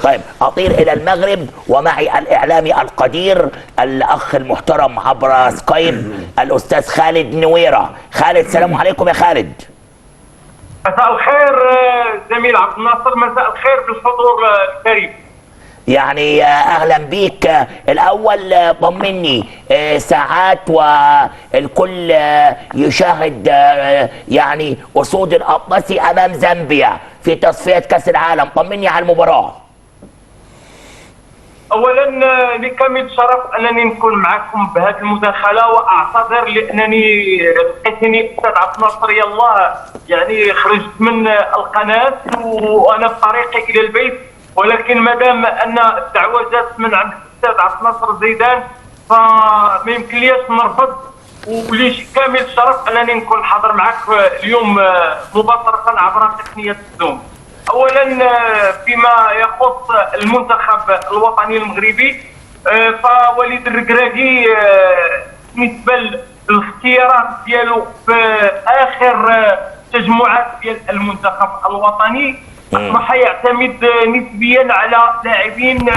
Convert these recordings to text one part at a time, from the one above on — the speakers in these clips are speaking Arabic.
طيب اطير الى المغرب ومعي الاعلامي القدير الاخ المحترم عبر سكايب الاستاذ خالد نويره. خالد سلام عليكم يا خالد. مساء الخير زميل عبد الناصر، مساء الخير بالحضور الكريم. يعني اهلا بيك. الاول طمني، ساعات والكل يشاهد يعني اسود الاطلسي امام زامبيا في تصفية كاس العالم، طمني على المباراة. اولا لكامل الشرف انني نكون معكم بهذه المداخله، واعتذر لانني لقيتني استاذ عبد الناصر يلاه يعني خرجت من القناه وانا في طريقي الى البيت، ولكن ما دام ان الدعوه جات من عند الاستاذ عبد الناصر زيدان فما يمكن ليش نرفض، ولي كامل الشرف انني نكون حاضر معك اليوم مباشره عبر تقنيه الزوم. اولا فيما يخص المنتخب الوطني المغربي فوليد الركراكي بالنسبه للاختيارات ديالو في اخر تجمعات ديال المنتخب الوطني اصبح يعتمد نسبيا على لاعبين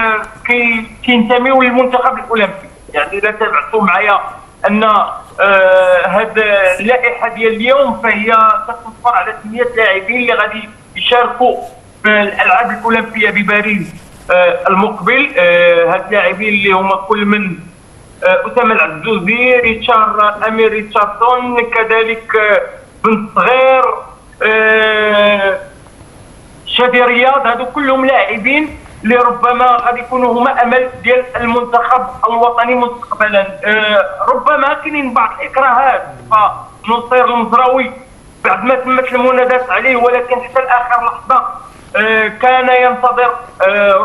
كينتميوا للمنتخب الاولمبي. يعني اذا تابعتوا معايا ان هذه اللائحه ديال اليوم فهي تتوفر على 8 لاعبين اللي غادي يشاركوا في الالعاب الاولمبيه بباريس المقبل. هاد اللاعبين اللي هما كل من اسامه العزوزي، امير ريتشاردسون، كذلك بن صغير، شادي رياض. هادو كلهم لاعبين اللي ربما غادي يكونوا هما امل ديال المنتخب الوطني مستقبلا. ربما كاينين بعض الاكراهات، فنصير المزراوي بعد ما تمت المنادات عليه ولكن حتى لاخر لحظه كان ينتظر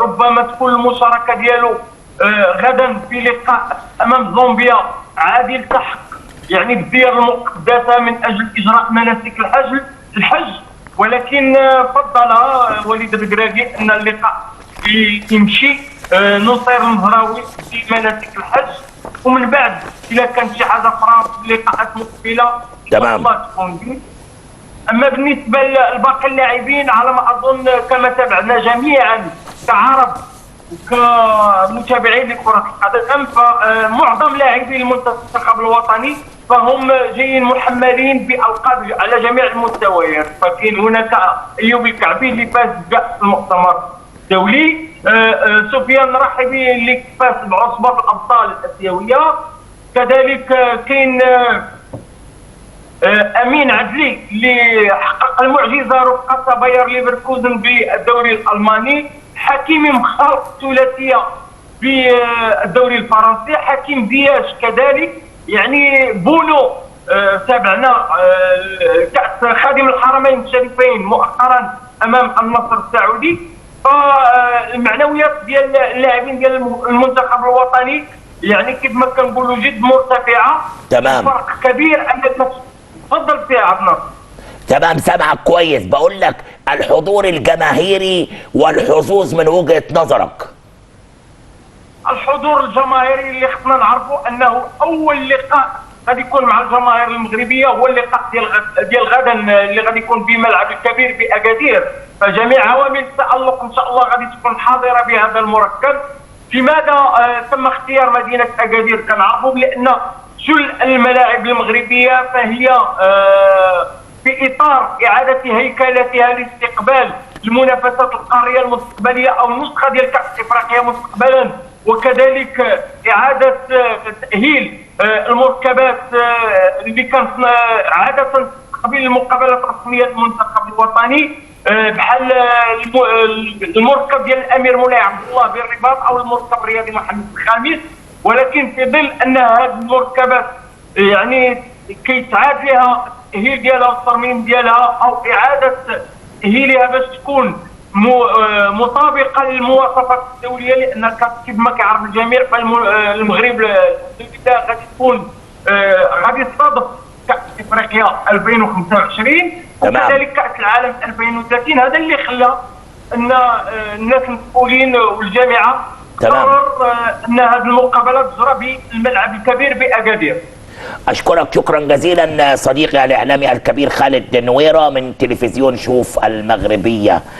ربما تكون المشاركه ديالو غدا في لقاء امام زامبيا عاد يلتحق يعني بالديار المقدسه من اجل اجراء مناسك الحج، ولكن فضل وليد الركراكي ان اللقاء يمشي نصير المزراوي في مناسك الحج، ومن بعد اذا كانت شي حاجه اخرى في لقاءات مقبله تمام. تكون. اما بالنسبه لباقي اللاعبين على ما اظن كما تابعنا جميعا كعرب وكمتابعين لكره القدم فمعظم لاعبي المنتخب الوطني فهم جايين محملين بالقاب على جميع المستويات. فكاين هناك ايوب الكعبي اللي فاز بكاس المؤتمر الدولي، سفيان رحبي اللي فاز بعصبه الابطال الاسيويه، كذلك كاين امين عدلي اللي حقق المعجزه رفقه باير ليفركوزن بالدوري الالماني، حكيمي مخلط ثلاثيه بالدوري الفرنسي، حكيم زياش كذلك، يعني بونو تابعنا كاس خادم الحرمين الشريفين مؤخرا امام النصر السعودي. فالمعنويات ديال اللاعبين ديال المنتخب الوطني يعني كما كنقولوا جد مرتفعه. تمام. فرق كبير انك تفضل فيها عبد الناصر. تمام، سامعك كويس. بقول لك الحضور الجماهيري والحظوظ من وجهة نظرك. الحضور الجماهيري اللي خصنا نعرفوا انه اول لقاء غادي يكون مع الجماهير المغربيه هو اللقاء ديال غدا اللي غادي يكون في ملعب الكبير باكادير، فجميع عوامل التالق ان شاء الله غادي تكون حاضره بهذا المركب. لماذا تم اختيار مدينه اكادير؟ كنعرفوا لان جل الملاعب المغربيه فهي في اطار اعاده هيكلتها لاستقبال المنافسات القاريه المستقبليه او النسخه ديال كاس افريقيا مستقبلا، وكذلك اعاده تاهيل المركبات اللي كانت عاده قبل المقابلات الرسميه للمنتخب الوطني بحال المركب ديال الامير مولاي عبد الله بالرباط او المركب الرياضي محمد الخامس. ولكن في ظل ان هذه المركبات يعني كيتعاد لها التاهيل ديالها والترميم ديالها او اعاده تاهيلها باش تكون مطابقه للمواصفات الدوليه، لان كما كيعرف الجميع فالمغرب غادي تكون غادي تستضيف كاس افريقيا 2025 وكذلك كاس العالم 2030. هذا اللي خلى ان الناس المسؤولين والجامعه قرر ان هذه المقابله تجرى بالملعب الكبير باكادير. أشكرك شكرا جزيلا صديقي الإعلامي الكبير خالد نويرة من تلفزيون شوف المغربية.